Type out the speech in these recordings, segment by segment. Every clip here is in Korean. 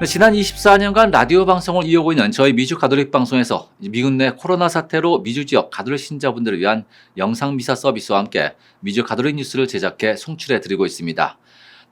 지난 24년간 라디오 방송을 이어오고 있는 저희 미주 가톨릭 방송에서 미국 내 코로나 사태로 미주 지역 가톨릭 신자분들을 위한 영상 미사 서비스와 함께 미주 가톨릭 뉴스를 제작해 송출해 드리고 있습니다.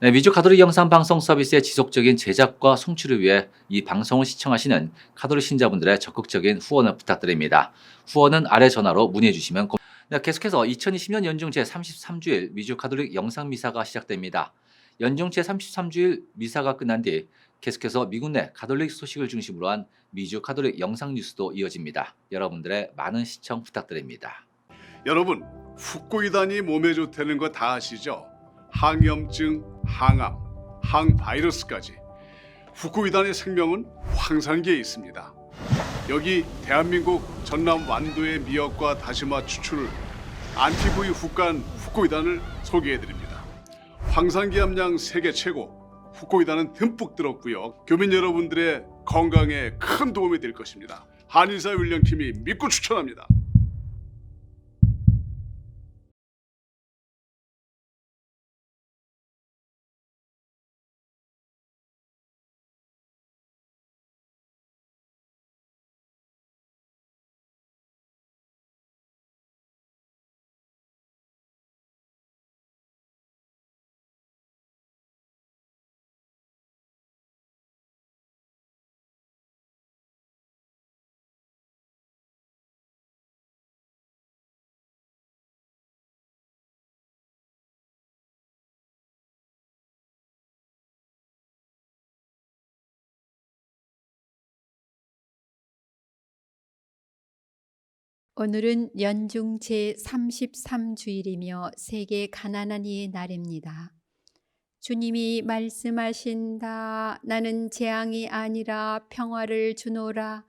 네, 미주 가톨릭 영상 방송 서비스의 지속적인 제작과 송출을 위해 이 방송을 시청하시는 가톨릭 신자분들의 적극적인 후원을 부탁드립니다. 후원은 아래 전화로 문의해 주시면 네, 계속해서 2020년 연중 제33주일 미주 가톨릭 영상 미사가 시작됩니다. 연중 제33주일 미사가 끝난 뒤 계속해서 미국 내 가톨릭 소식을 중심으로 한 미주 가톨릭 영상 뉴스도 이어집니다. 여러분들의 많은 시청 부탁드립니다. 여러분, 훅고이단이 몸에 좋다는 거 다 아시죠? 항염증, 항암, 항바이러스까지. 훅고이단의 생명은 황산기에 있습니다. 여기 대한민국 전남 완도의 미역과 다시마 추출 안티부이 훅간 훅고이단을 소개해드립니다. 황산기 함량 세계 최고, 훅고이단은 듬뿍 들었고요. 교민 여러분들의 건강에 큰 도움이 될 것입니다. 한의사 윌령팀이 믿고 추천합니다. 오늘은 연중 제33주일이며 세계 가난한 이의 날입니다. 주님이 말씀하신다. 나는 재앙이 아니라 평화를 주노라.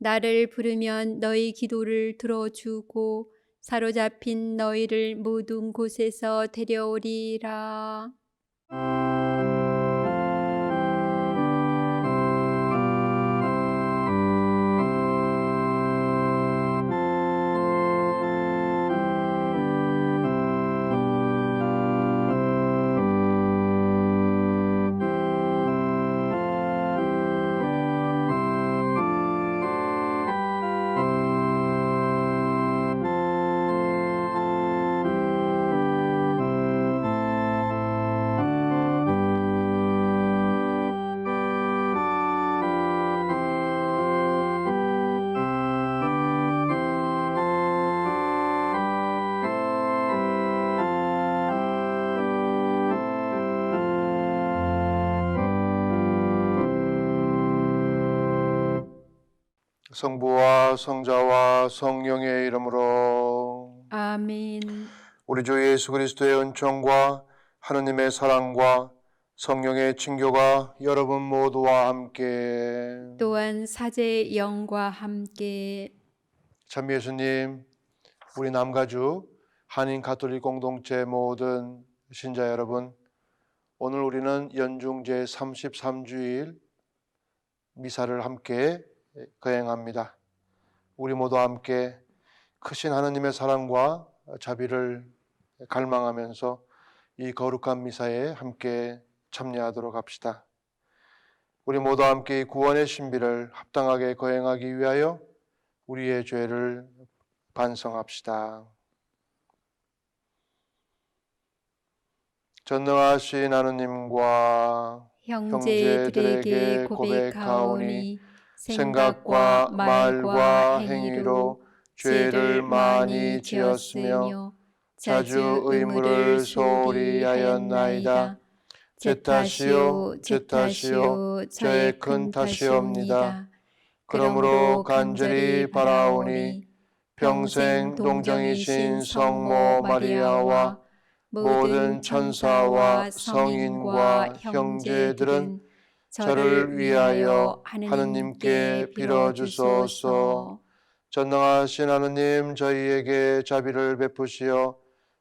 나를 부르면 너희 기도를 들어주고 사로잡힌 너희를 모든 곳에서 데려오리라. 성부와 성자와 성령의 이름으로 아멘. 우리 주 예수 그리스도의 은총과 하느님의 사랑과 성령의 친교가 여러분 모두와 함께 또한 사제의 영과 함께 참 예수님, 우리 남가주 한인 가톨릭 공동체 모든 신자 여러분, 오늘 우리는 연중 제33주일 미사를 함께 거행합니다. 우리 모두 함께 크신 하느님의 사랑과 자비를 갈망하면서 이 거룩한 미사에 함께 참여하도록 합시다. 우리 모두 함께 구원의 신비를 합당하게 거행하기 위하여 우리의 죄를 반성합시다. 전능하신 하느님과 형제들에게 고백하오니 생각과 말과 행위로 죄를 많이 지었으며 자주 의무를 소홀히 하였나이다. 제 탓이요 저의 큰 탓이옵니다. 그러므로 간절히 바라오니 평생 동정이신 성모 마리아와 모든 천사와 성인과 형제들은 저를 위하여 하느님께 빌어주소서. 전능하신 하느님, 저희에게 자비를 베푸시어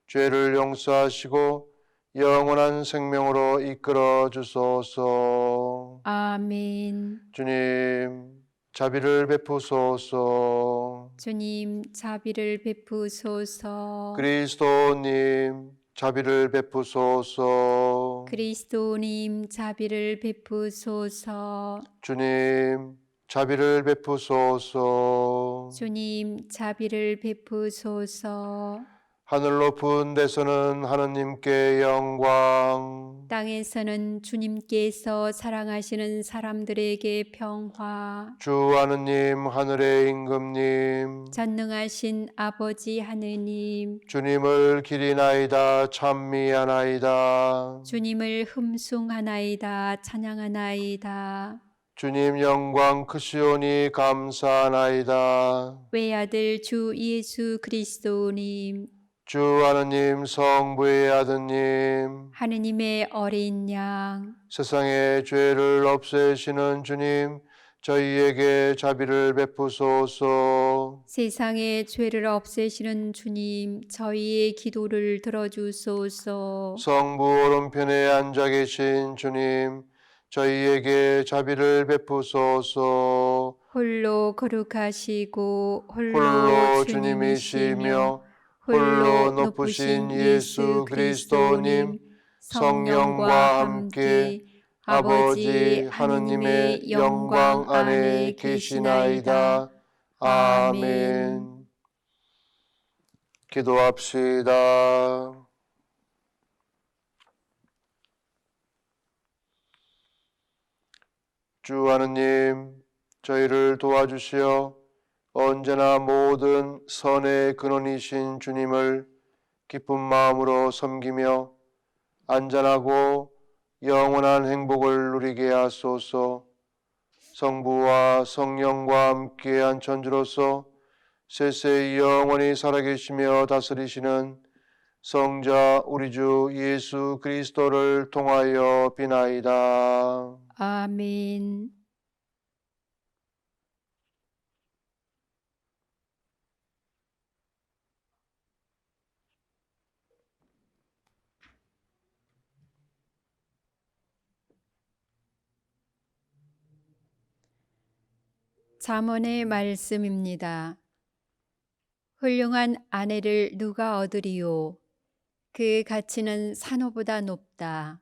죄를 용서하시고 영원한 생명으로 이끌어 주소서. 아멘. 주님, 자비를 베푸소서. 주님, 자비를 베푸소서. 그리스도님, 자비를 베푸소서. 그리스도님 자비를 베푸소서. 주님, 자비를 베푸소서. 주님 자비를 베푸소서. 하늘 높은 데서는 하느님께 영광, 땅에서는 주님께서 사랑하시는 사람들에게 평화. 주 하느님 하늘의 임금님, 전능하신 아버지 하느님, 주님을 기리나이다 찬미하나이다. 주님을 흠숭하나이다 찬양하나이다. 주님 영광 크시오니 감사하나이다. 외아들 주 예수 그리스도님, 주 하느님 성부의 아드님, 하느님의 어린 양, 세상의 죄를 없애시는 주님, 저희에게 자비를 베푸소서. 세상의 죄를 없애시는 주님, 저희의 기도를 들어주소서. 성부 오른편에 앉아 계신 주님, 저희에게 자비를 베푸소서. 홀로 거룩하시고 홀로 주님이시며 홀로 높으신 예수 그리스도님, 성령과 함께 아버지 하느님의 영광 안에 계시나이다. 아멘. 기도합시다. 주 하느님, 저희를 도와주시어 언제나 모든 선의 근원이신 주님을 기쁜 마음으로 섬기며 안전하고 영원한 행복을 누리게 하소서. 성부와 성령과 함께한 천주로서 세세 영원히 살아계시며 다스리시는 성자 우리 주 예수 그리스도를 통하여 비나이다. 아멘. 잠언의 말씀입니다. 훌륭한 아내를 누가 얻으리요? 그 가치는 산호보다 높다.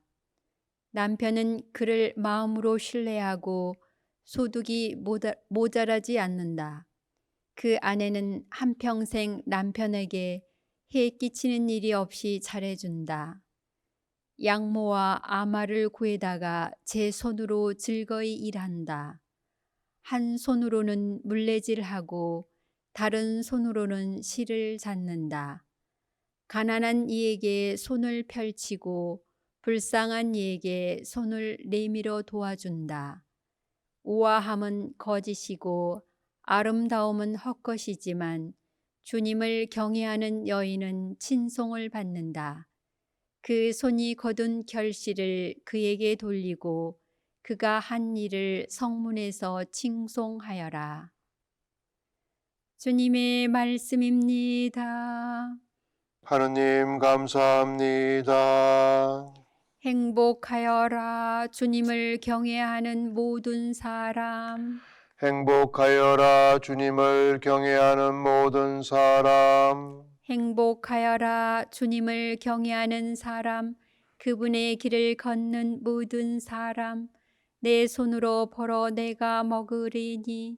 남편은 그를 마음으로 신뢰하고 소득이 모자라지 않는다. 그 아내는 한평생 남편에게 해 끼치는 일이 없이 잘해준다. 양모와 아마를 구해다가 제 손으로 즐거이 일한다. 한 손으로는 물레질하고 다른 손으로는 실을 잡는다. 가난한 이에게 손을 펼치고 불쌍한 이에게 손을 내밀어 도와준다. 우아함은 거짓이고 아름다움은 헛것이지만 주님을 경외하는 여인은 칭송을 받는다. 그 손이 거둔 결실을 그에게 돌리고 그가 한 일을 성문에서 칭송하여라. 주님의 말씀입니다. 하느님 감사합니다. 행복하여라. 주님을 경외하는 모든 사람. 행복하여라 주님을 경외하는 모든 사람. 행복하여라. 주님을 경외하는 사람. 그분의 길을 걷는 모든 사람. 내 손으로 벌어 내가 먹으리니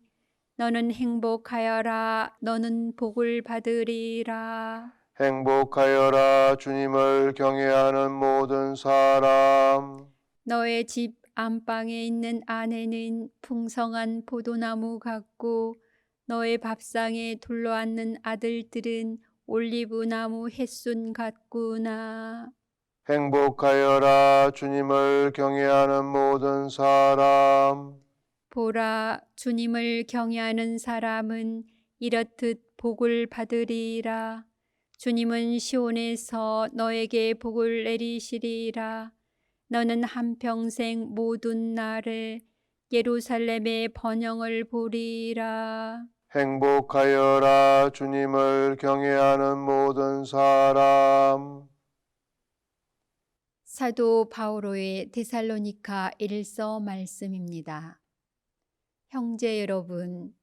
너는 행복하여라. 너는 복을 받으리라. 행복하여라 주님을 경외하는 모든 사람. 너의 집 안방에 있는 아내는 풍성한 포도나무 같고 너의 밥상에 둘러앉는 아들들은 올리브나무 햇순 같구나. 행복하여라 주님을 경외하는 모든 사람. 보라, 주님을 경외하는 사람은 이렇듯 복을 받으리라. 주님은 시온에서 너에게 복을 내리시리라. 너는 한평생 모든 날에 예루살렘의 번영을 보리라. 행복하여라 주님을 경외하는 모든 사람. 사도 바오로의 데살로니가 1서 말씀입니다. 형제 여러분,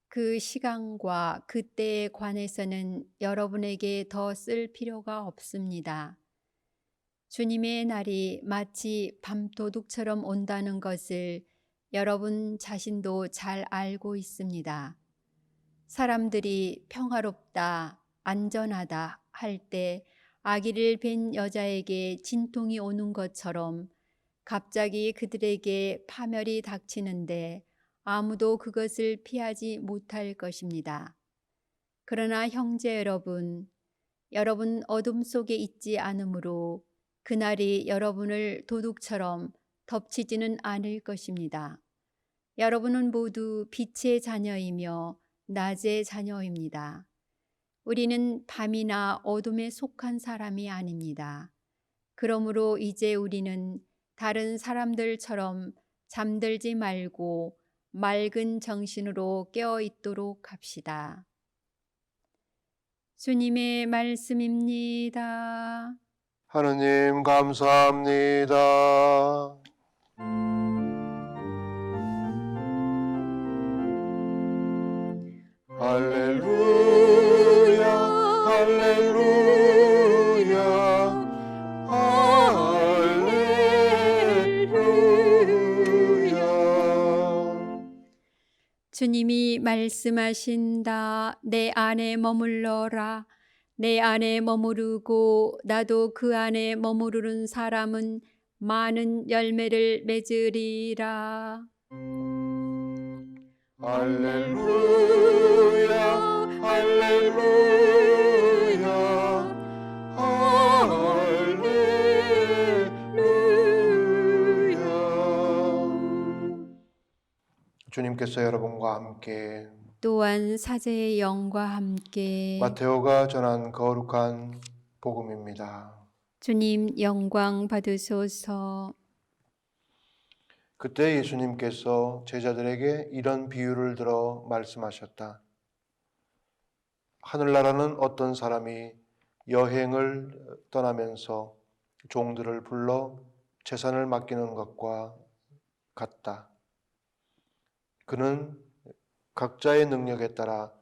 그 시간과 그때에 관해서는 여러분에게 더 쓸 필요가 없습니다. 주님의 날이 마치 밤도둑처럼 온다는 것을 여러분 자신도 잘 알고 있습니다. 사람들이 평화롭다, 안전하다 할 때 아기를 뵌 여자에게 진통이 오는 것처럼 갑자기 그들에게 파멸이 닥치는데 아무도 그것을 피하지 못할 것입니다. 그러나 형제 여러분, 여러분 어둠 속에 있지 않으므로 그날이 여러분을 도둑처럼 덮치지는 않을 것입니다. 여러분은 모두 빛의 자녀이며 낮의 자녀입니다. 우리는 밤이나 어둠에 속한 사람이 아닙니다. 그러므로 이제 우리는 다른 사람들처럼 잠들지 말고 맑은 정신으로 깨어 있도록 합시다. 주님의 말씀입니다. 하느님 감사합니다. 할렐루야, 할렐루야, 할렐루야. 주님이 말씀하신다. 내 안에 머물러라. 내 안에 머무르고 나도 그 안에 머무르는 사람은 많은 열매를 맺으리라. 할렐루야, 할렐루야, 할렐루야. 주님께서 여러분과 함께 또한 사제의 영과 함께 마테오가 전한 거룩한 복음입니다. 주님 영광 받으소서. 그때 예수님께서 제자들에게 이런 비유를 들어 말씀하셨다. 하늘나라는 어떤 사람이 여행을 떠나면서 종들을 불러 재산을 맡기는 것과 같다. 그는 각자의 능력에 따라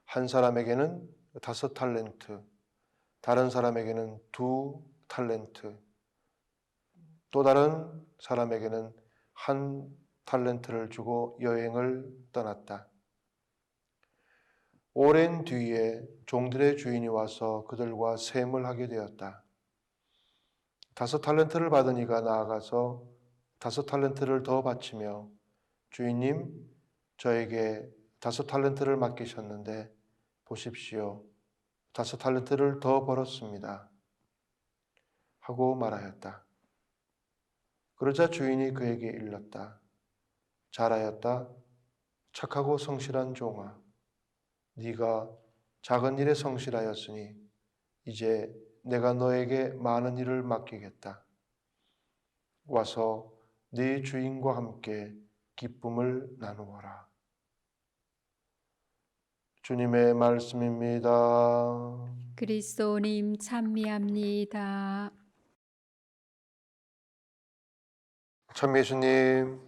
한 사람에게는 5 달란트, 다른 사람에게는 2 달란트, 또 다른 사람에게는 1 달란트를 주고 여행을 떠났다. 오랜 뒤에 종들의 주인이 와서 그들과 셈을 하게 되었다. 5 달란트를 받은 이가 나아가서 5 달란트를 더 바치며 주인님, 저에게 5 달란트를 맡기셨는데 보십시오. 5 달란트를 더 벌었습니다. 하고 말하였다. 그러자 주인이 그에게 일렀다. 잘하였다. 착하고 성실한 종아. 네가 작은 일에 성실하였으니 이제 내가 너에게 많은 일을 맡기겠다. 와서 네 주인과 함께 기쁨을 나누어라. 주님의 말씀입니다. 그리스도님 찬미합니다. 참 예수님,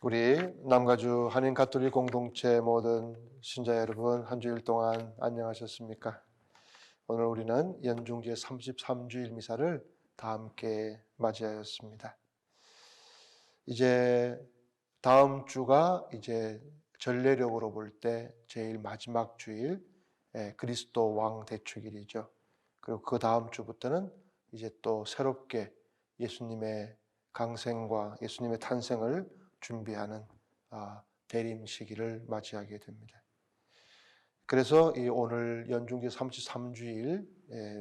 우리 남가주 한인 가톨릭 공동체 모든 신자 여러분, 한 주일 동안 안녕하셨습니까? 오늘 우리는 연중제 33주일 미사를 다 함께 맞이하였습니다. 이제 다음 주가 이제 전례력으로 볼 때 제일 마지막 주일, 그리스도 왕 대축일이죠. 그리고 그 다음 주부터는 이제 또 새롭게 예수님의 강생과 예수님의 탄생을 준비하는 대림 시기를 맞이하게 됩니다. 그래서 이 오늘 연중제 33주일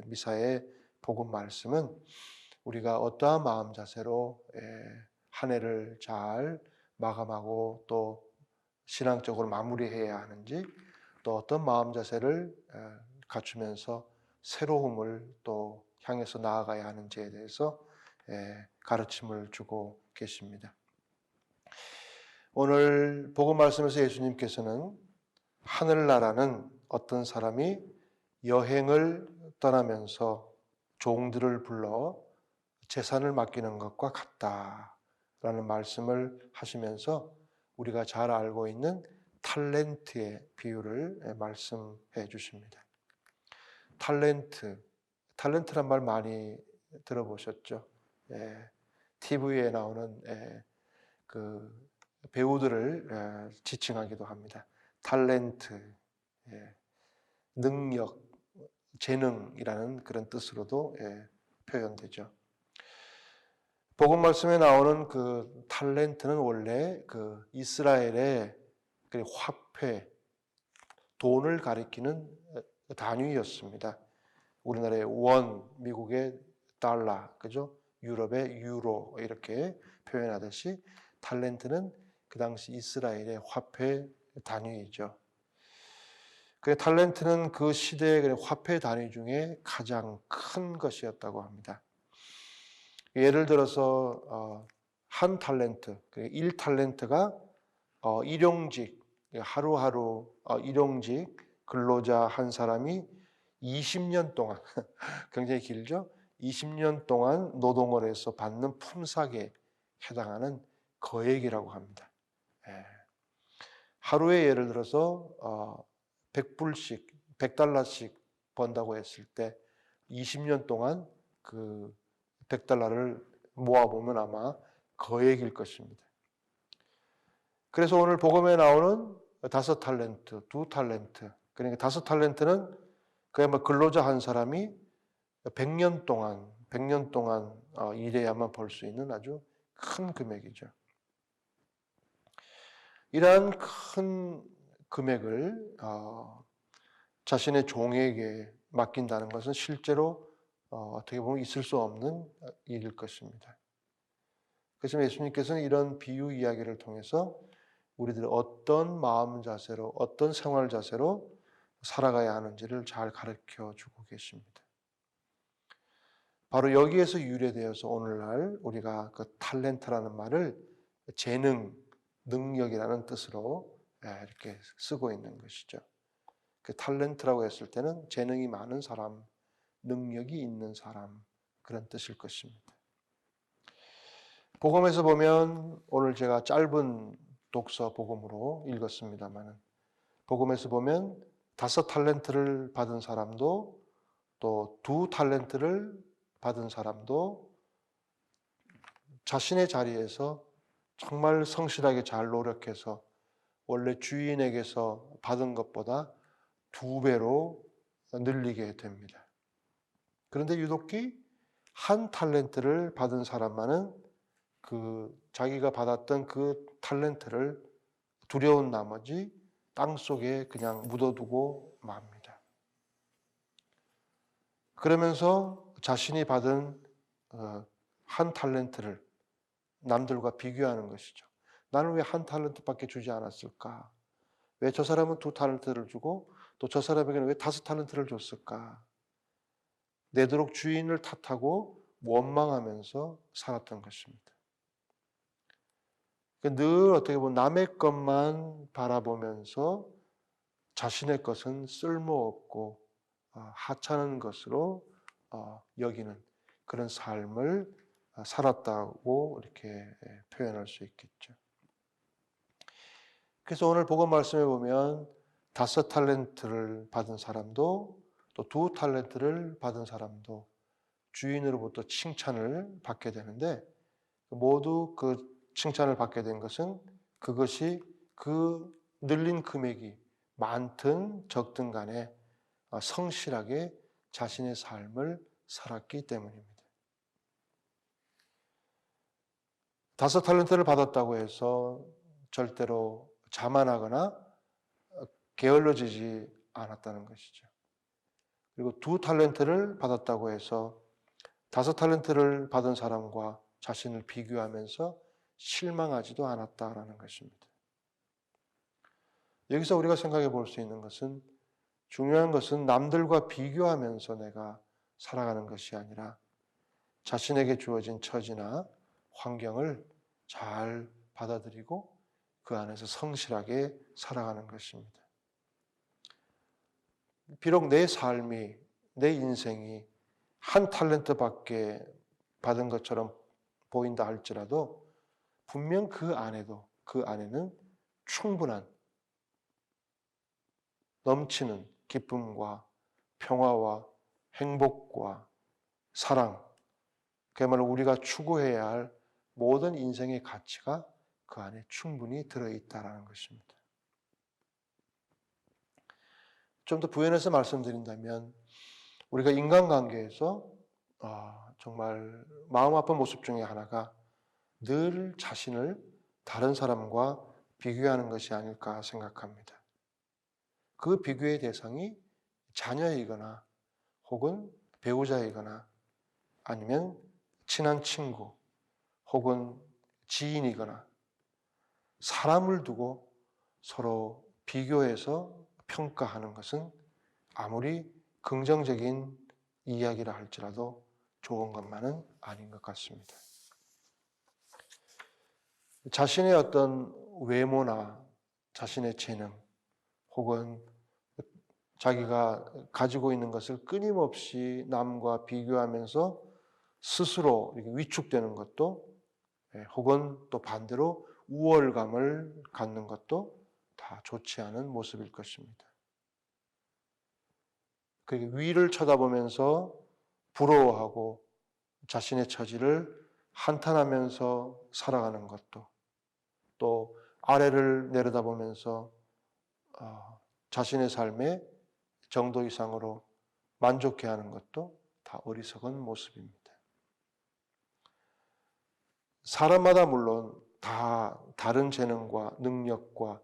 미사의 복음 말씀은 우리가 어떠한 마음 자세로 한 해를 잘 마감하고 또 신앙적으로 마무리해야 하는지, 또 어떤 마음 자세를 갖추면서 새로움을 또 향해서 나아가야 하는지에 대해서 가르침을 주고 계십니다. 오늘 복음 말씀에서 예수님께서는 하늘나라는 어떤 사람이 여행을 떠나면서 종들을 불러 재산을 맡기는 것과 같다라는 말씀을 하시면서 우리가 잘 알고 있는 탈렌트의 비유를 말씀해 주십니다. 탤런트란 말 많이 들어보셨죠? 예, TV에 나오는 그 배우들을 지칭하기도 합니다. 탤런트, 능력, 재능이라는 그런 뜻으로도 표현되죠. 복음 말씀에 나오는 그 탤런트는 원래 그 이스라엘의 그 화폐, 돈을 가리키는 단위였습니다. 우리나라의 원, 미국의 달러, 그죠? 유럽의 유로 이렇게 표현하듯이 탤런트는 그 당시 이스라엘의 화폐 단위이죠. 그 탤런트는 그 시대의 화폐 단위 중에 가장 큰 것이었다고 합니다. 예를 들어서 한 탤런트, 1탤런트가 일용직, 하루하루 일용직 근로자 한 사람이 20년 동안 굉장히 길죠? 20년 동안 노동을 해서 받는 품삯에 해당하는 거액이라고 합니다. 하루에 예를 들어서 100불씩, 100달러씩 번다고 했을 때 20년 동안 그 100달러를 모아보면 아마 거액일 것입니다. 그래서 오늘 복음에 나오는 5탤런트, 2탤런트, 그러니까 5탤런트는 그야말로 근로자 한 사람이 100년 동안 일해야만 벌 수 있는 아주 큰 금액이죠. 이러한 큰 금액을 자신의 종에게 맡긴다는 것은 실제로 어떻게 보면 있을 수 없는 일일 것입니다. 그래서 예수님께서는 이런 비유 이야기를 통해서 우리들이 어떤 마음 자세로, 어떤 생활 자세로 살아가야 하는지를 잘 가르쳐 주고 계십니다. 바로 여기에서 유래되어서 오늘날 우리가 그 탤런트라는 말을 재능, 능력이라는 뜻으로 이렇게 쓰고 있는 것이죠. 그 탤런트라고 했을 때는 재능이 많은 사람, 능력이 있는 사람, 그런 뜻일 것입니다. 복음에서 보면 오늘 제가 짧은 독서 복음으로 읽었습니다만 복음에서 보면 5탤런트를 받은 사람도 또 2탤런트를 받은 사람도 자신의 자리에서 정말 성실하게 잘 노력해서 원래 주인에게서 받은 것보다 2배로 늘리게 됩니다. 그런데 유독히 한 탤런트를 받은 사람만은 그 자기가 받았던 그 탤런트를 두려운 나머지 땅속에 그냥 묻어두고 맙니다. 그러면서 자신이 받은 한 탤런트를 남들과 비교하는 것이죠. 나는 왜 한 탤런트밖에 주지 않았을까? 왜 저 사람은 2탤런트를 주고 또 저 사람에게는 왜 5탤런트를 줬을까? 내도록 주인을 탓하고 원망하면서 살았던 것입니다. 늘 어떻게 보면 남의 것만 바라보면서 자신의 것은 쓸모없고 하찮은 것으로 여기는 그런 삶을 살았다고 이렇게 표현할 수 있겠죠. 그래서 오늘 복음 말씀에 보면 5탤런트를 받은 사람도 또 2탤런트를 받은 사람도 주인으로부터 칭찬을 받게 되는데 모두 그 칭찬을 받게 된 것은 그것이 그 늘린 금액이 많든 적든 간에 성실하게 자신의 삶을 살았기 때문입니다. 5탤런트를 받았다고 해서 절대로 자만하거나 게을러지지 않았다는 것이죠. 그리고 2탤런트를 받았다고 해서 5탤런트를 받은 사람과 자신을 비교하면서 실망하지도 않았다라는 것입니다. 여기서 우리가 생각해 볼 수 있는 것은 중요한 것은 남들과 비교하면서 내가 살아가는 것이 아니라 자신에게 주어진 처지나 환경을 잘 받아들이고 그 안에서 성실하게 살아가는 것입니다. 비록 내 삶이, 내 인생이 한 탤런트밖에 받은 것처럼 보인다 할지라도 분명 그 안에는 충분한 넘치는 기쁨과 평화와 행복과 사랑, 그야말로 우리가 추구해야 할 모든 인생의 가치가 그 안에 충분히 들어있다는 것입니다. 좀 더 부연해서 말씀드린다면 우리가 인간관계에서 정말 마음 아픈 모습 중에 하나가 늘 자신을 다른 사람과 비교하는 것이 아닐까 생각합니다. 그 비교의 대상이 자녀이거나 혹은 배우자이거나 아니면 친한 친구 혹은 지인이거나 사람을 두고 서로 비교해서 평가하는 것은 아무리 긍정적인 이야기라 할지라도 좋은 것만은 아닌 것 같습니다. 자신의 어떤 외모나 자신의 재능 혹은 자기가 가지고 있는 것을 끊임없이 남과 비교하면서 스스로 위축되는 것도 혹은 또 반대로 우월감을 갖는 것도 다 좋지 않은 모습일 것입니다. 그리고 위를 쳐다보면서 부러워하고 자신의 처지를 한탄하면서 살아가는 것도 또 아래를 내려다보면서 자신의 삶의 정도 이상으로 만족해하는 것도 다 어리석은 모습입니다. 사람마다 물론 다 다른 재능과 능력과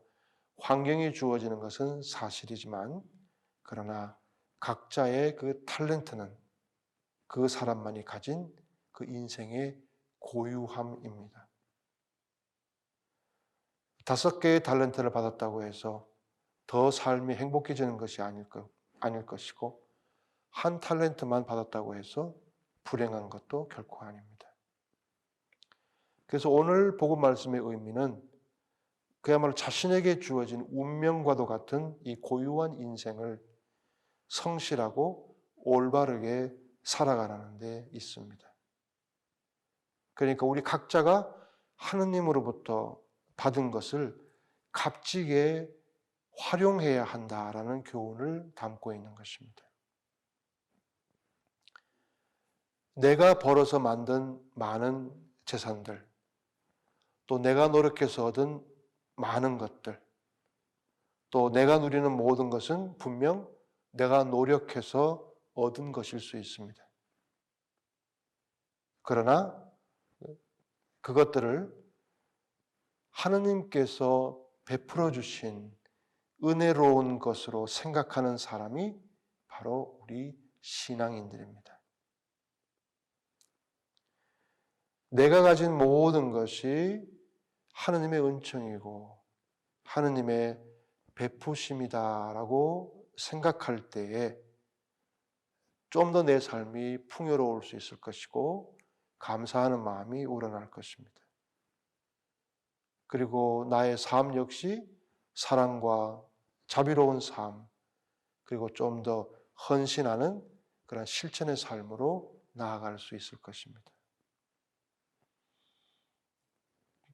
환경이 주어지는 것은 사실이지만 그러나 각자의 그 탤런트는 그 사람만이 가진 그 인생의 고유함입니다. 5개의 탤런트를 받았다고 해서 더 삶이 행복해지는 것이 아닐 것이고 한 탤런트만 받았다고 해서 불행한 것도 결코 아닙니다. 그래서 오늘 복음 말씀의 의미는 그야말로 자신에게 주어진 운명과도 같은 이 고유한 인생을 성실하고 올바르게 살아가는 데 있습니다. 그러니까 우리 각자가 하느님으로부터 받은 것을 값지게 활용해야 한다라는 교훈을 담고 있는 것입니다. 내가 벌어서 만든 많은 재산들, 또 내가 노력해서 얻은 많은 것들, 또 내가 누리는 모든 것은 분명 내가 노력해서 얻은 것일 수 있습니다. 그러나 그것들을 하느님께서 베풀어 주신 은혜로운 것으로 생각하는 사람이 바로 우리 신앙인들입니다. 내가 가진 모든 것이 하느님의 은총이고 하느님의 베푸심이다라고 생각할 때에 좀 더 내 삶이 풍요로울 수 있을 것이고 감사하는 마음이 우러날 것입니다. 그리고 나의 삶 역시 사랑과 자비로운 삶, 그리고 좀 더 헌신하는 그런 실천의 삶으로 나아갈 수 있을 것입니다.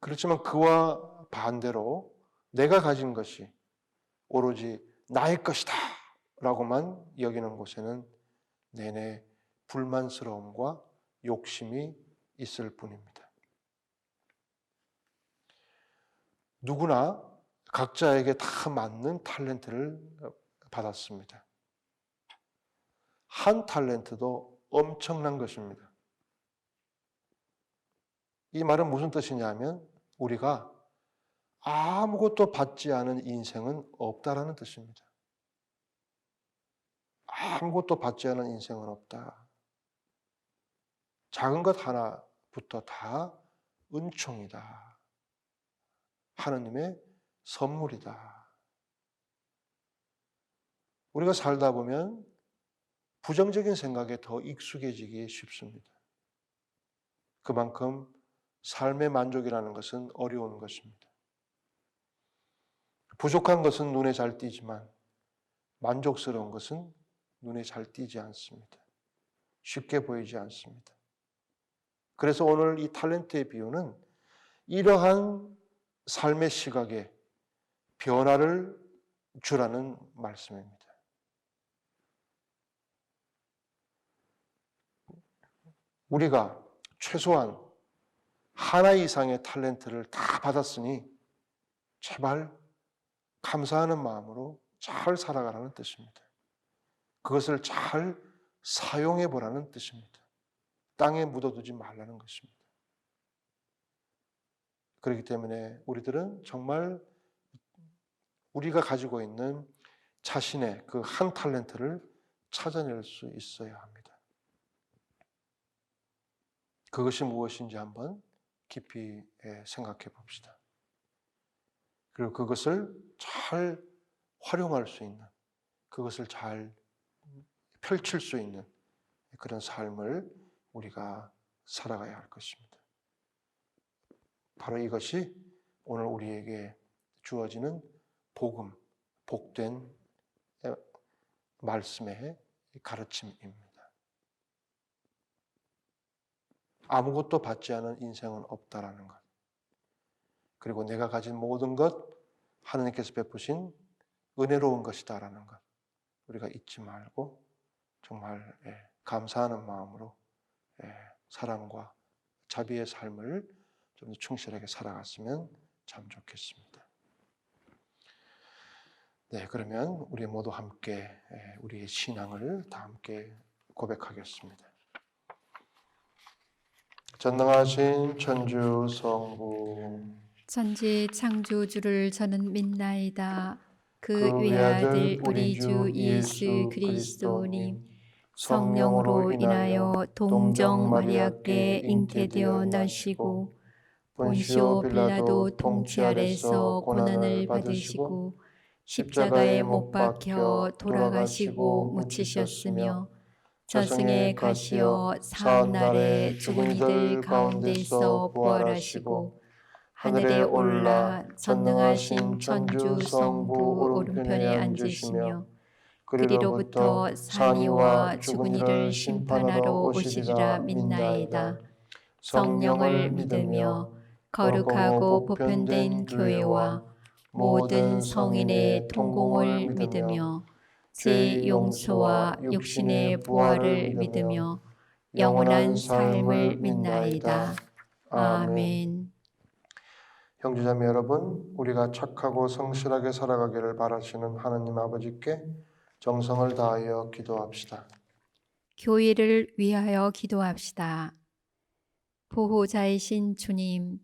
그렇지만 그와 반대로 내가 가진 것이 오로지 나의 것이다 라고만 여기는 곳에는 내내 불만스러움과 욕심이 있을 뿐입니다. 누구나 각자에게 다 맞는 탤런트를 받았습니다. 한 탤런트도 엄청난 것입니다. 이 말은 무슨 뜻이냐면 우리가 아무것도 받지 않은 인생은 없다라는 뜻입니다. 아무것도 받지 않은 인생은 없다. 작은 것 하나부터 다 은총이다. 하느님의 선물이다. 우리가 살다 보면 부정적인 생각에 더 익숙해지기 쉽습니다. 그만큼 삶의 만족이라는 것은 어려운 것입니다. 부족한 것은 눈에 잘 띄지만 만족스러운 것은 눈에 잘 띄지 않습니다. 쉽게 보이지 않습니다. 그래서 오늘 이 탤런트의 비유는 이러한 삶의 시각에 변화를 주라는 말씀입니다. 우리가 최소한 하나 이상의 탤런트를 다 받았으니 제발 감사하는 마음으로 잘 살아가라는 뜻입니다. 그것을 잘 사용해 보라는 뜻입니다. 땅에 묻어두지 말라는 것입니다. 그렇기 때문에 우리들은 정말 우리가 가지고 있는 자신의 그 한 탤런트를 찾아낼 수 있어야 합니다. 그것이 무엇인지 한번 깊이 생각해 봅시다. 그리고 그것을 잘 활용할 수 있는, 그것을 잘 펼칠 수 있는 그런 삶을 우리가 살아가야 할 것입니다. 바로 이것이 오늘 우리에게 주어지는 복음, 복된 말씀의 가르침입니다. 아무것도 받지 않은 인생은 없다라는 것. 그리고 내가 가진 모든 것 하나님께서 베푸신 은혜로운 것이다라는 것. 우리가 잊지 말고 정말 감사하는 마음으로 사랑과 자비의 삶을 좀 더 충실하게 살아갔으면 참 좋겠습니다. 네, 그러면 우리 모두 함께 우리의 신앙을 다 함께 고백하겠습니다. 전능하신 천주 성부 천지 창조주를 저는 믿나이다. 그 그 외아들 우리 주 예수 그리스도님 성령으로 인하여 동정 마리아께 잉태되어 나시고 본시오 빌라도 통치 아래서 고난을 받으시고 십자가에 못 박혀 돌아가시고 묻히셨으며 저승에 가시어 사흘날에 죽은 이들 가운데서 부활하시고 하늘에 올라 전능하신 천주 성부 오른편에 앉으시며 그리로부터 산이와 죽은 이를 심판하러 오시리라 믿나이다. 성령을 믿으며 거룩하고 보편된 교회와 모든 성인의 통공을 믿으며 죄 용서와 육신의 부활을 믿으며 영원한 삶을 믿나이다. 아멘. 형제자매 여러분, 우리가 착하고 성실하게 살아가기를 바라시는 하나님 아버지께 정성을 다하여 기도합시다. 교회를 위하여 기도합시다. 보호자이신 주님,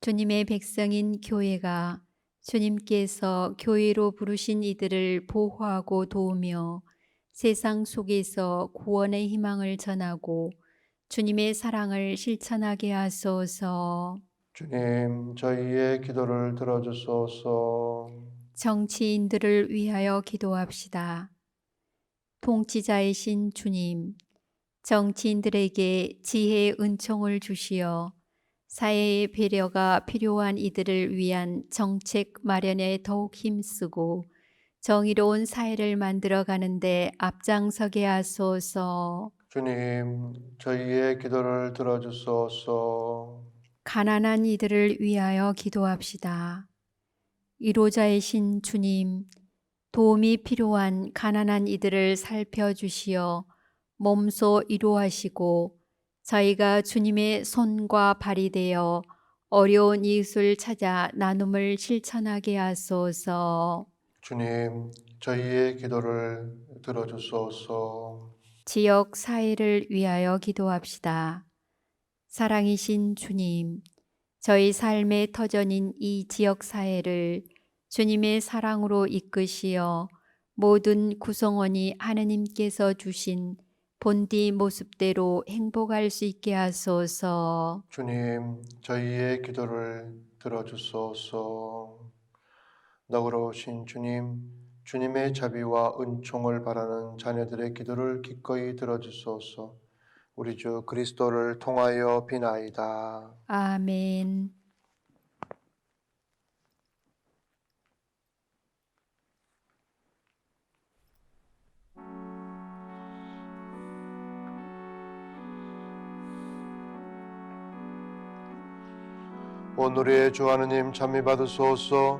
주님의 백성인 교회가 주님께서 교회로 부르신 이들을 보호하고 도우며 세상 속에서 구원의 희망을 전하고 주님의 사랑을 실천하게 하소서. 주님, 저희의 기도를 들어주소서. 정치인들을 위하여 기도합시다. 통치자이신 주님, 정치인들에게 지혜의 은총을 주시어 사회의 배려가 필요한 이들을 위한 정책 마련에 더욱 힘쓰고 정의로운 사회를 만들어 가는데 앞장서게 하소서. 주님, 저희의 기도를 들어주소서. 가난한 이들을 위하여 기도합시다. 위로자이신 주님, 도움이 필요한 가난한 이들을 살펴주시어 몸소 위로하시고 저희가 주님의 손과 발이 되어 어려운 이웃을 찾아 나눔을 실천하게 하소서. 주님, 저희의 기도를 들어주소서. 지역 사회를 위하여 기도합시다. 사랑이신 주님, 저희 삶의 터전인 이 지역 사회를 주님의 사랑으로 이끄시어 모든 구성원이 하느님께서 주신 본디 모습대로 행복할 수 있게 하소서. 주님, 저희의 기도를 들어주소서. 너그러우신 주님, 주님의 자비와 은총을 바라는 자녀들의 기도를 기꺼이 들어주소서. 우리 주 그리스도를 통하여 비나이다. 아멘. 오늘의 주 하느님 찬미 받으소서.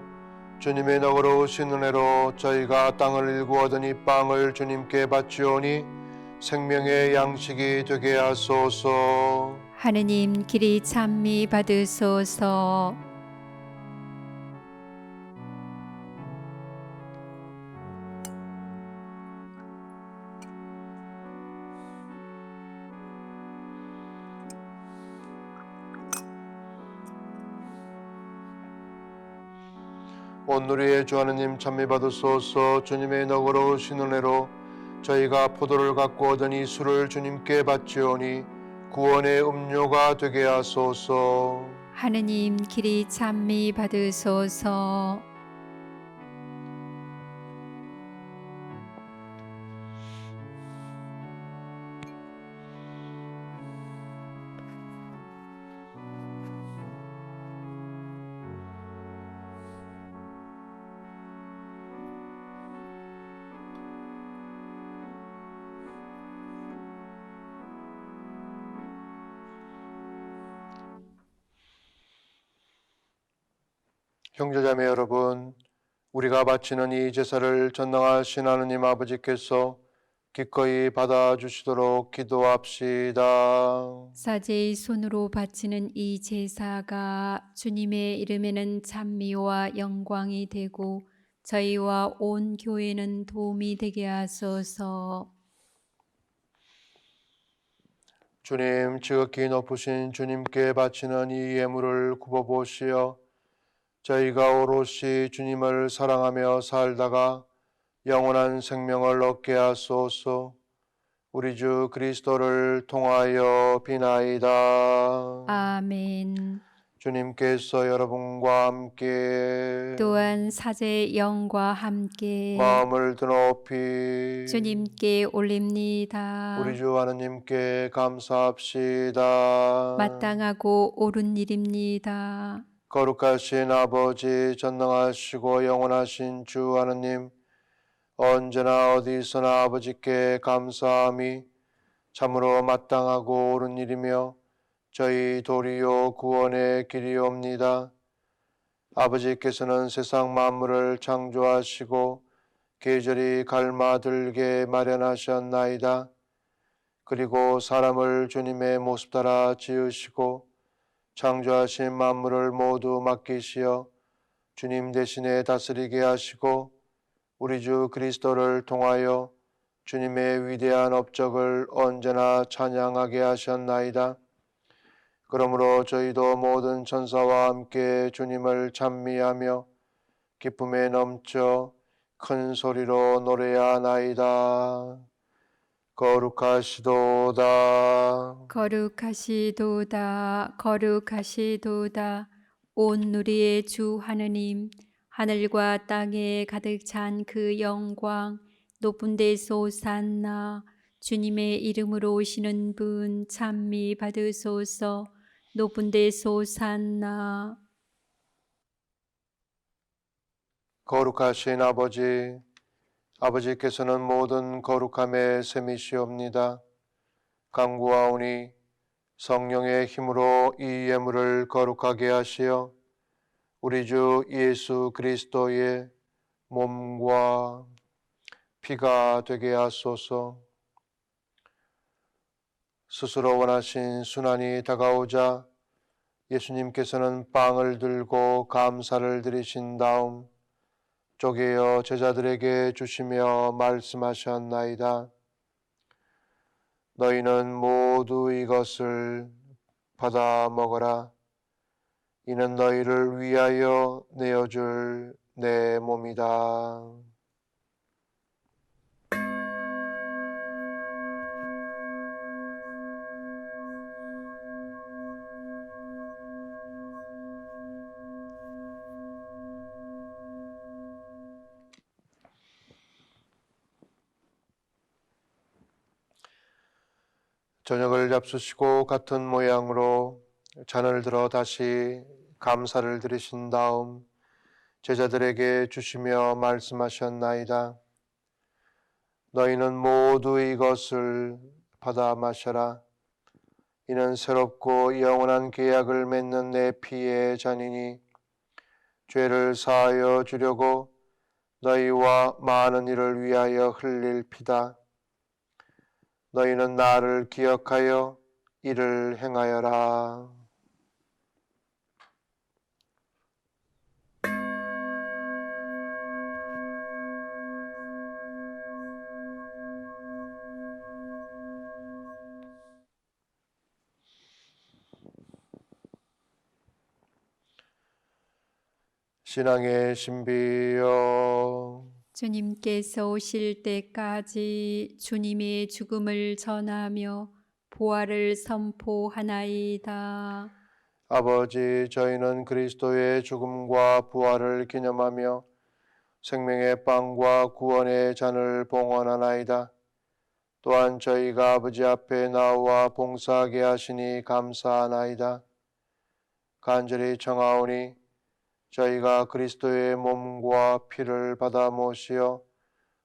주님의 너그러우신 은혜로 저희가 땅을 일구하던 이 빵을 주님께 바치오니 생명의 양식이 되게 하소서. 하느님 길이 찬미 받으소서. 온누리의 주 하느님 찬미 받으소서. 주님의 너그러우신 은혜로 저희가 포도를 갖고 얻으니 술을 주님께 바치오니 구원의 음료가 되게 하소서. 하느님 길이 찬미 받으소서. 형제자매 여러분, 우리가 바치는 이 제사를 전능하신 하느님 아버지께서 기꺼이 받아주시도록 기도합시다. 사제의 손으로 바치는 이 제사가 주님의 이름에는 찬미와 영광이 되고 저희와 온 교회는 도움이 되게 하소서. 주님, 지극히 높으신 주님께 바치는 이 예물을 굽어보시어 저희가 오롯이 주님을 사랑하며 살다가 영원한 생명을 얻게 하소서. 우리 주 그리스도를 통하여 비나이다. 아멘. 주님께서 여러분과 함께 또한 사제의 영과 함께 마음을 드높이 주님께 올립니다. 우리 주 하느님께 감사합시다. 마땅하고 옳은 일입니다. 거룩하신 아버지, 전능하시고 영원하신 주 하느님, 언제나 어디서나 아버지께 감사함이 참으로 마땅하고 옳은 일이며 저희 도리요 구원의 길이옵니다. 아버지께서는 세상 만물을 창조하시고 계절이 갈마들게 마련하셨나이다. 그리고 사람을 주님의 모습 따라 지으시고 창조하신 만물을 모두 맡기시어 주님 대신에 다스리게 하시고 우리 주 그리스도를 통하여 주님의 위대한 업적을 언제나 찬양하게 하셨나이다. 그러므로 저희도 모든 천사와 함께 주님을 찬미하며 기쁨에 넘쳐 큰 소리로 노래하나이다. 거룩하시도다. 거룩하시도다. 거룩하시도다. 온 누리의 주 하느님, 하늘과 땅에 가득 찬 그 영광, 높은 데서 오산나. 주님의 이름으로 오시는 분 찬미 받으소서. 높은 데서 오산나. 거룩하신 아버지, 아버지께서는 모든 거룩함의 셈이시옵니다. 간구하오니 성령의 힘으로 이 예물을 거룩하게 하시어 우리 주 예수 그리스도의 몸과 피가 되게 하소서. 스스로 원하신 순환이 다가오자 예수님께서는 빵을 들고 감사를 드리신 다음 쪼개어 제자들에게 주시며 말씀하셨나이다. 너희는 모두 이것을 받아 먹어라. 이는 너희를 위하여 내어줄 내 몸이다. 저녁을 잡수시고 같은 모양으로 잔을 들어 다시 감사를 드리신 다음 제자들에게 주시며 말씀하셨나이다. 너희는 모두 이것을 받아 마셔라. 이는 새롭고 영원한 계약을 맺는 내 피의 잔이니 죄를 사하여 주려고 너희와 많은 이를 위하여 흘릴 피다. 너희는 나를 기억하여 이를 행하여라. 신앙의 신비여, 주님께서 오실 때까지 주님의 죽음을 전하며 부활을 선포하나이다. 아버지, 저희는 그리스도의 죽음과 부활을 기념하며 생명의 빵과 구원의 잔을 봉헌하나이다. 또한 저희가 아버지 앞에 나와 봉사하게 하시니 감사하나이다. 간절히 청하오니 저희가 그리스도의 몸과 피를 받아 모시어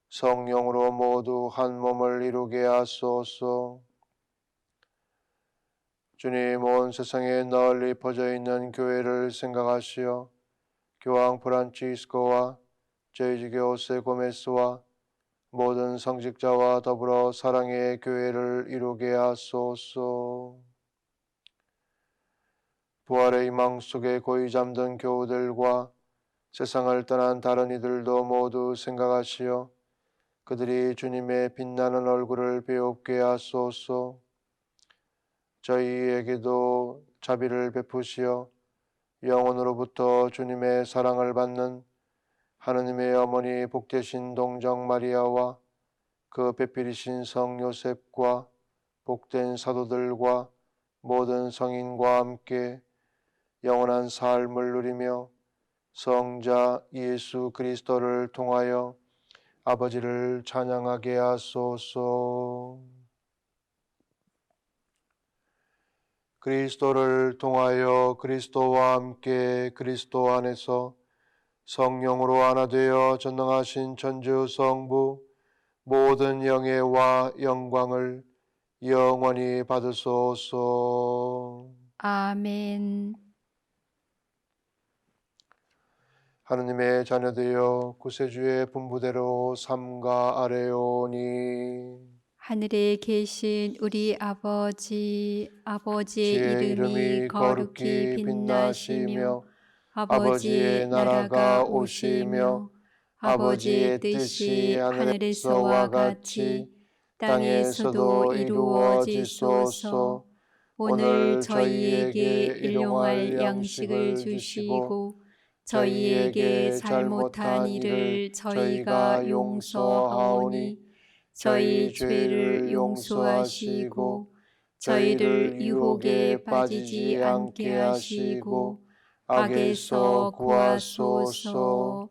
성령으로 모두 한 몸을 이루게 하소서. 주님, 온 세상에 널리 퍼져 있는 교회를 생각하시어 교황 프란치스코와 제2교 세고메스와 모든 성직자와 더불어 사랑의 교회를 이루게 하소서. 부활의 희망 속에 고이 잠든 교우들과 세상을 떠난 다른 이들도 모두 생각하시어 그들이 주님의 빛나는 얼굴을 배웁게 하소서. 저희에게도 자비를 베푸시어 영원으로부터 주님의 사랑을 받는 하느님의 어머니 복되신 동정 마리아와 그 배필이신 성 요셉과 복된 사도들과 모든 성인과 함께 영원한 삶을 누리며 성자 예수 그리스도를 통하여 아버지를 찬양하게 하소서. 그리스도를 통하여 그리스도와 함께 그리스도 안에서 성령으로 하나 되어 전능하신 천주 성부 모든 영예와 영광을 영원히 받으소서. 아멘. 하느님의 자녀되어 구세주의 분부대로 삼가 아뢰오니 하늘에 계신 우리 아버지의 주의 이름이 거룩히 빛나시며 아버지의 나라가 오시며 아버지의 뜻이 하늘에서와 같이 땅에서도 이루어지소서. 오늘 저희에게 일용할 양식을 주시고 저희에게 잘못한 일을 저희가 용서하오니 저희 죄를 용서하시고 저희를 유혹에 빠지지 않게 하시고 악에서 구하소서.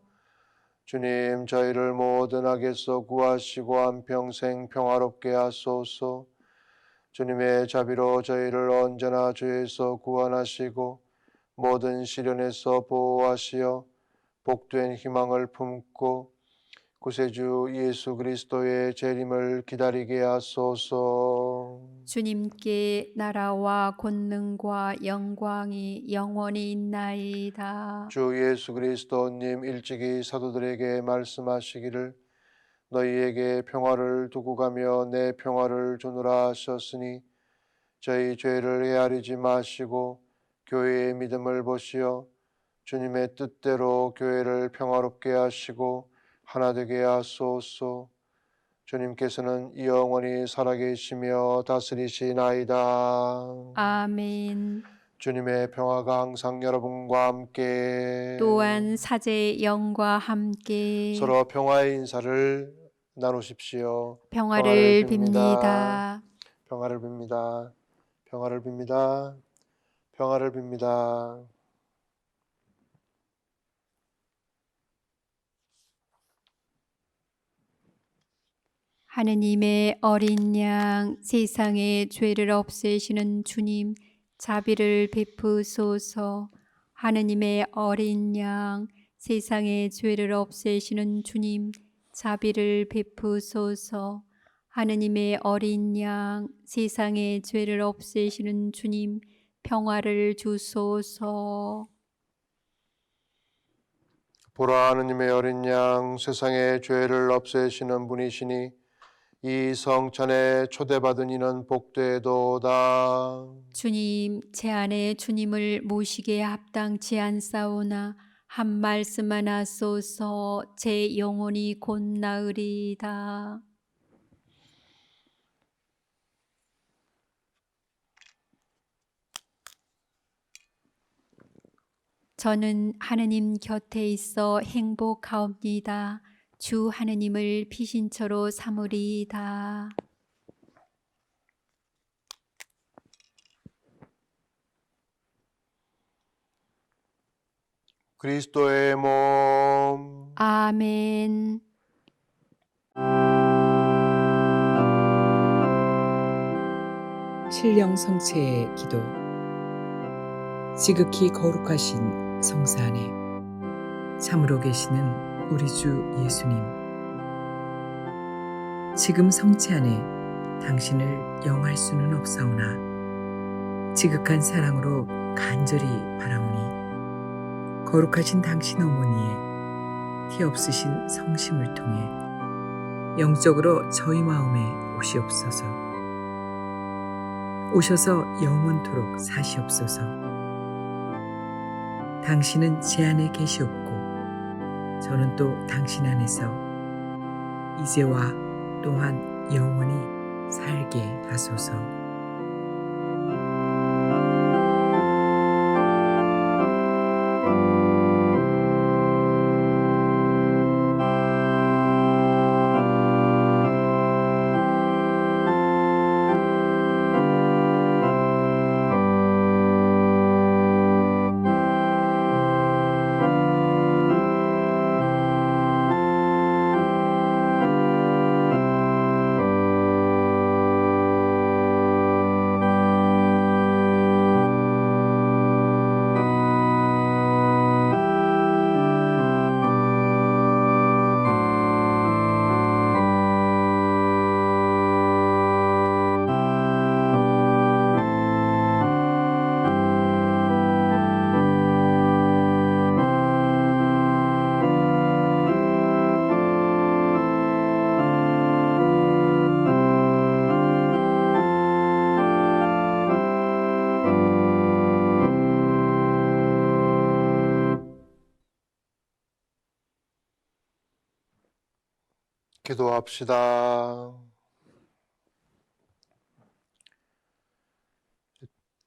주님, 저희를 모든 악에서 구하시고 한평생 평화롭게 하소서. 주님의 자비로 저희를 언제나 죄에서 구원하시고 모든 시련에서 보호하시어 복된 희망을 품고 구세주 예수 그리스도의 재림을 기다리게 하소서. 주님께 나라와 권능과 영광이 영원히 있나이다. 주 예수 그리스도님 일찍이 사도들에게 말씀하시기를 너희에게 평화를 두고 가며 내 평화를 주노라 하셨으니 저희 죄를 헤아리지 마시고 교회의 믿음을 보시어 주님의 뜻대로 교회를 평화롭게 하시고 하나 되게 하소서. 주님께서는 영원히 살아계시며 다스리시나이다. 아멘. 주님의 평화가 항상 여러분과 함께 또한 사제의 영과 함께 서로 평화의 인사를 나누십시오. 평화를 빕니다. 평화를 빕니다. 평화를 빕니다. 평화를 빕니다. 하느님의 어린 양 세상의 죄를 없애시는 주님 자비를 베푸소서. 하느님의 어린 양 세상의 죄를 없애시는 주님 자비를 베푸소서. 하느님의 어린 양 세상의 죄를 없애시는 주님 평화를 주소서. 보라, 하느님의 어린 양 세상의 죄를 없애시는 분이시니 이 성찬에 초대받은 이는 복되도다. 주님, 제 안에 주님을 모시기에 합당치 않사오나 한 말씀만 하소서. 제 영혼이 곧 나으리이다. 저는 하느님 곁에 있어 행복하옵니다. 주 하느님을 피신처로 삼으리이다. 그리스도의 몸. 아멘. 신령 성체의 기도. 지극히 거룩하신 성사 안에 참으로 계시는 우리 주 예수님, 지금 성체 안에 당신을 영할 수는 없사오나 지극한 사랑으로 간절히 바라오니 거룩하신 당신 어머니의 티 없으신 성심을 통해 영적으로 저희 마음에 오시옵소서. 오셔서 영원토록 사시옵소서. 당신은 제 안에 계시옵고 저는 또 당신 안에서 이제와 또한 영원히 살게 하소서. 기도합시다.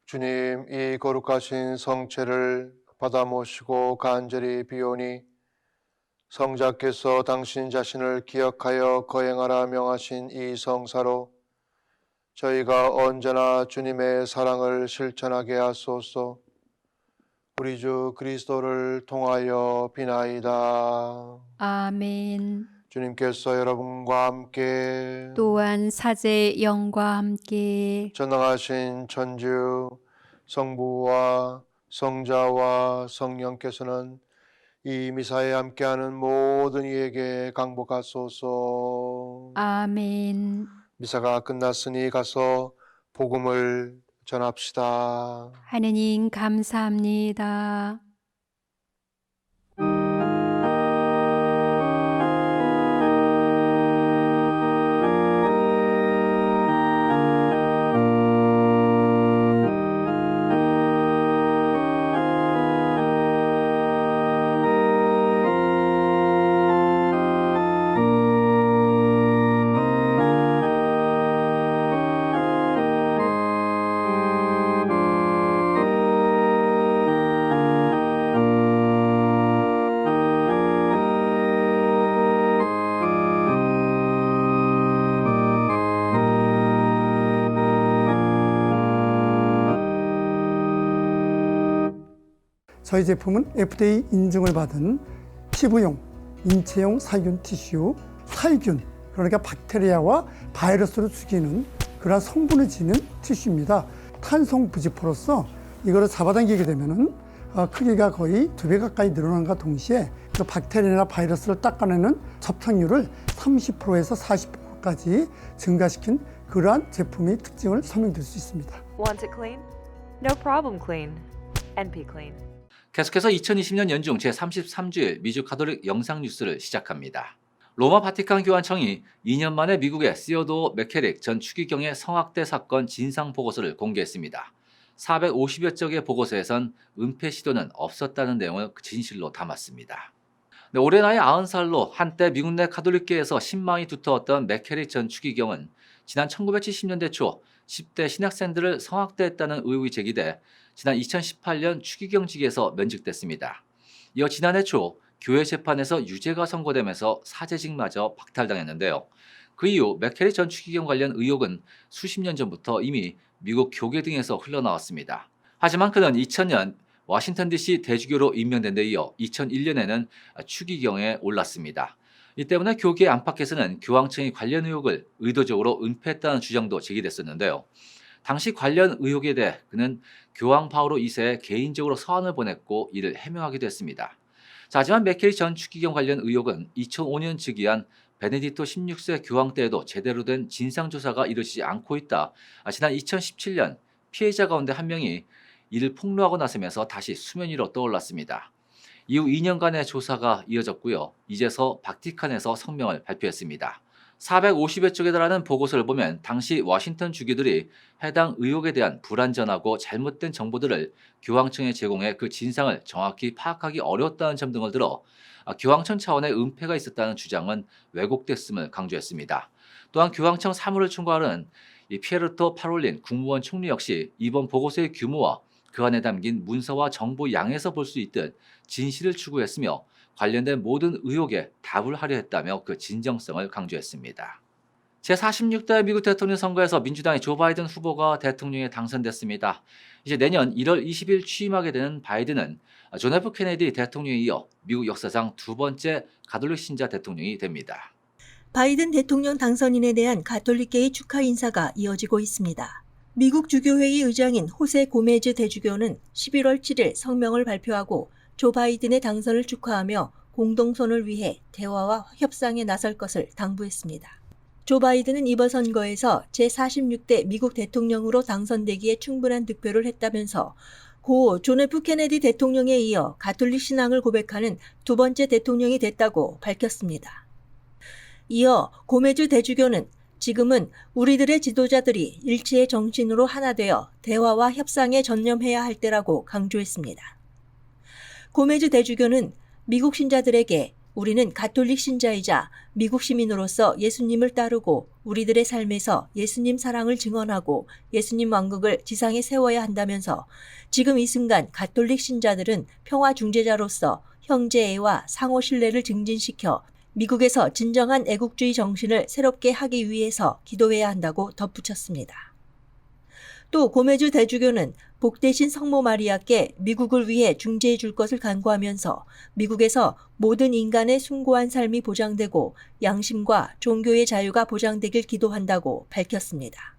주님, 이 거룩하신 성체를 받아 모시고 간절히 비오니 성자께서 당신 자신을 기억하여 거행하라 명하신 이 성사로 저희가 언제나 주님의 사랑을 실천하게 하소서. 우리 주 그리스도를 통하여 비나이다. 아멘. 주님께서 여러분과 함께 또한 사제 영과 함께 전능하신 천주 성부와 성자와 성령께서는 이 미사에 함께하는 모든 이에게 강복하소서. 아멘. 미사가 끝났으니 가서 복음을 전합시다. 하느님 감사합니다. 저희 제품은 FDA 인증을 받은 피부용, 인체용 살균 티슈, 살균, 그러니까 박테리아와 바이러스를 죽이는 그러한 성분을 지닌 티슈입니다. 탄성 부지포로서 이거를 잡아당기게 되면은 크기가 거의 2배 가까이 늘어난과 동시에 그 박테리아나 바이러스를 닦아내는 접착률을 30%에서 40%까지 증가시킨 그러한 제품의 특징을 설명드릴 수 있습니다. Want it clean? No problem clean. NP clean. 계속해서 2020년 연중 제33주일 미주 가톨릭 영상 뉴스를 시작합니다. 로마 바티칸 교환청이 2년 만에 미국의 시어도어 맥케릭 전 추기경의 성학대 사건 진상 보고서를 공개했습니다. 450여 쪽의 보고서에선 은폐 시도는 없었다는 내용을 진실로 담았습니다. 네, 올해 나이 90살로 한때 미국 내 가톨릭계에서 신망이 두터웠던 맥케릭 전 추기경은 지난 1970년대 초 10대 신학생들을 성학대했다는 의혹이 제기돼 지난 2018년 추기경직에서 면직됐습니다. 이어 지난해 초 교회 재판에서 유죄가 선고되면서 사제직마저 박탈당했는데요. 그 이후 맥케릭 전 추기경 관련 의혹은 수십 년 전부터 이미 미국 교계 등에서 흘러나왔습니다. 하지만 그는 2000년 워싱턴 DC 대주교로 임명된 데 이어 2001년에는 추기경에 올랐습니다. 이 때문에 교계 안팎에서는 교황청이 관련 의혹을 의도적으로 은폐했다는 주장도 제기됐었는데요. 당시 관련 의혹에 대해 그는 교황 바오로 2세에 개인적으로 서한을 보냈고 이를 해명하기도 했습니다. 자, 하지만 맥케릭 전 추기경 관련 의혹은 2005년 즉위한 베네딕토 16세 교황 때에도 제대로 된 진상조사가 이루어지지 않고 있다. 지난 2017년 피해자 가운데 한 명이 이를 폭로하고 나서면서 다시 수면 위로 떠올랐습니다. 이후 2년간의 조사가 이어졌고요. 이제서 바티칸에서 성명을 발표했습니다. 450여 쪽에 달하는 보고서를 보면 당시 워싱턴 주교들이 해당 의혹에 대한 불완전하고 잘못된 정보들을 교황청에 제공해 그 진상을 정확히 파악하기 어려웠다는 점 등을 들어 교황청 차원의 은폐가 있었다는 주장은 왜곡됐음을 강조했습니다. 또한 교황청 사무를 총괄하는 피에르토 파롤린 국무원 총리 역시 이번 보고서의 규모와 그 안에 담긴 문서와 정보 양에서 볼 수 있듯 진실을 추구했으며 관련된 모든 의혹에 답을 하려 했다며 그 진정성을 강조했습니다. 제46대 미국 대통령 선거에서 민주당의 조 바이든 후보가 대통령에 당선됐습니다. 이제 내년 1월 20일 취임하게 되는 바이든은 존 F 케네디 대통령에 이어 미국 역사상 두 번째 가톨릭 신자 대통령이 됩니다. 바이든 대통령 당선인에 대한 가톨릭계의 축하 인사가 이어지고 있습니다. 미국 주교회의 의장인 호세 고메즈 대주교는 11월 7일 성명을 발표하고 조 바이든의 당선을 축하하며 공동선을 위해 대화와 협상에 나설 것을 당부했습니다. 조 바이든은 이번 선거에서 제46대 미국 대통령으로 당선되기에 충분한 득표를 했다면서 고 존 F 케네디 대통령에 이어 가톨릭 신앙을 고백하는 두 번째 대통령이 됐다고 밝혔습니다. 이어 고메즈 대주교는 지금은 우리들의 지도자들이 일치의 정신으로 하나 되어 대화와 협상에 전념해야 할 때라고 강조했습니다. 고메즈 대주교는 미국 신자들에게 우리는 가톨릭 신자이자 미국 시민으로서 예수님을 따르고 우리들의 삶에서 예수님 사랑을 증언하고 예수님 왕국을 지상에 세워야 한다면서 지금 이 순간 가톨릭 신자들은 평화 중재자로서 형제애와 상호 신뢰를 증진시켜 미국에서 진정한 애국주의 정신을 새롭게 하기 위해서 기도해야 한다고 덧붙였습니다. 또 고메즈 대주교는 복되신 성모 마리아께 미국을 위해 중재해 줄 것을 간구하면서 미국에서 모든 인간의 숭고한 삶이 보장되고 양심과 종교의 자유가 보장되길 기도한다고 밝혔습니다.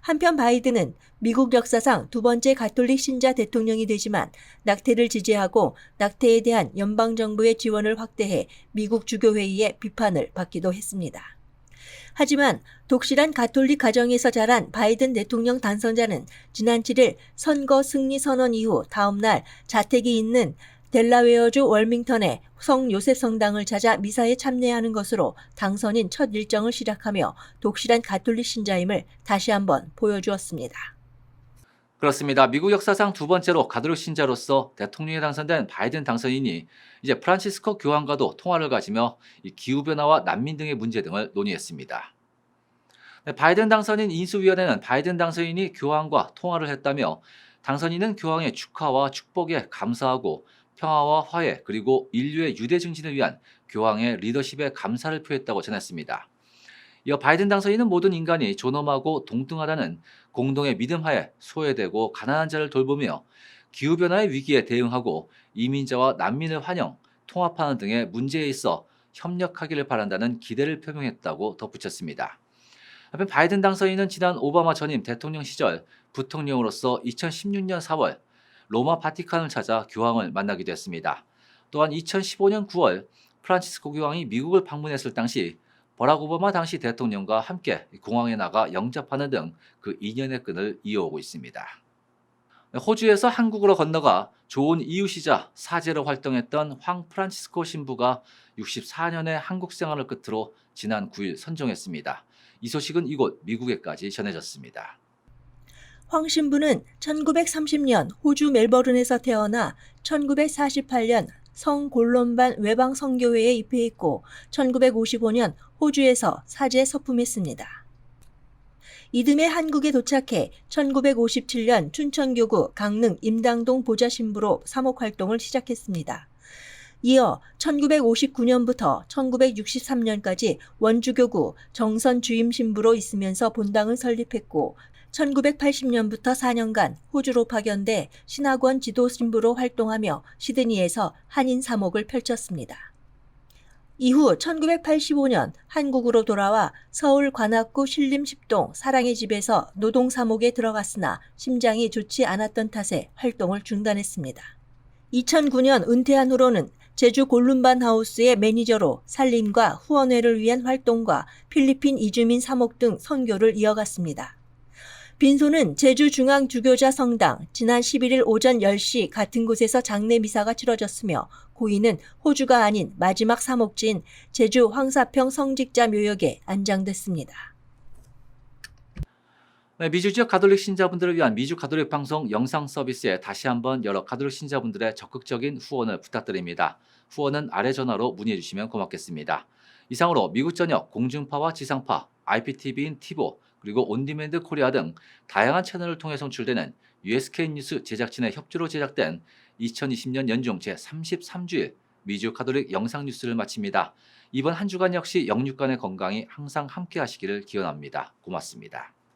한편 바이든은 미국 역사상 두 번째 가톨릭 신자 대통령이 되지만 낙태를 지지하고 낙태에 대한 연방정부의 지원을 확대해 미국 주교회의의 비판을 받기도 했습니다. 하지만 독실한 가톨릭 가정에서 자란 바이든 대통령 당선자는 지난 7일 선거 승리 선언 이후 다음 날 자택이 있는 델라웨어주 월밍턴의 성 요셉 성당을 찾아 미사에 참여하는 것으로 당선인 첫 일정을 시작하며 독실한 가톨릭 신자임을 다시 한번 보여주었습니다. 그렇습니다. 미국 역사상 두 번째로 가톨릭 신자로서 대통령에 당선된 바이든 당선인이 이제 프란치스코 교황과도 통화를 가지며 이 기후변화와 난민 등의 문제 등을 논의했습니다. 바이든 당선인 인수위원회는 바이든 당선인이 교황과 통화를 했다며 당선인은 교황의 축하와 축복에 감사하고 평화와 화해 그리고 인류의 유대 증진을 위한 교황의 리더십에 감사를 표했다고 전했습니다. 이어 바이든 당선인은 모든 인간이 존엄하고 동등하다는 공동의 믿음하에 소외되고 가난한 자를 돌보며 기후변화의 위기에 대응하고 이민자와 난민을 환영, 통합하는 등의 문제에 있어 협력하기를 바란다는 기대를 표명했다고 덧붙였습니다. 한편 바이든 당선인은 지난 오바마 전임 대통령 시절 부통령으로서 2016년 4월 로마 바티칸을 찾아 교황을 만나기도 했습니다. 또한 2015년 9월 프란치스코 교황이 미국을 방문했을 당시 버락 오바마 당시 대통령과 함께 공항에 나가 영접하는 등 그 인연의 끈을 이어오고 있습니다. 호주에서 한국으로 건너가 좋은 이웃이자 사제로 활동했던 황 프란치스코 신부가 64년의 한국 생활을 끝으로 지난 9일 선종했습니다. 이 소식은 이곳 미국에까지 전해졌습니다. 황 신부는 1930년 호주 멜버른에서 태어나 1948년 성 골롬반 외방 선교회에 입회했고 1955년 호주에서 사제 서품했습니다. 이듬해 한국에 도착해 1957년 춘천교구 강릉 임당동 보좌신부로 사목 활동을 시작했습니다. 이어 1959년부터 1963년까지 원주교구 정선 주임신부로 있으면서 본당을 설립했고 1980년부터 4년간 호주로 파견돼 신학원 지도신부로 활동하며 시드니에서 한인 사목을 펼쳤습니다. 이후 1985년 한국으로 돌아와 서울 관악구 신림 10동 사랑의 집에서 노동 사목에 들어갔으나 심장이 좋지 않았던 탓에 활동을 중단했습니다. 2009년 은퇴한 후로는 제주 골룸반 하우스의 매니저로 살림과 후원회를 위한 활동과 필리핀 이주민 사목 등 선교를 이어갔습니다. 빈소는 제주중앙주교자 성당 지난 11일 오전 10시 같은 곳에서 장례 미사가 치러졌으며 고인은 호주가 아닌 마지막 사목지인 제주 황사평 성직자 묘역에 안장됐습니다. 네, 미주 지역 가톨릭 신자분들을 위한 미주 가톨릭 방송 영상 서비스에 다시 한번 여러 가톨릭 신자분들의 적극적인 후원을 부탁드립니다. 후원은 아래 전화로 문의해 주시면 고맙겠습니다. 이상으로 미국 전역 공중파와 지상파, IPTV인 티보, 그리고 온디맨드 코리아 등 다양한 채널을 통해 송출되는 USK 뉴스 제작진의 협조로 제작된 2020년 연중 제33주일 미주 가톨릭 영상 뉴스를 마칩니다. 이번 한 주간 역시 영육간의 건강이 항상 함께 하시기를 기원합니다. 고맙습니다.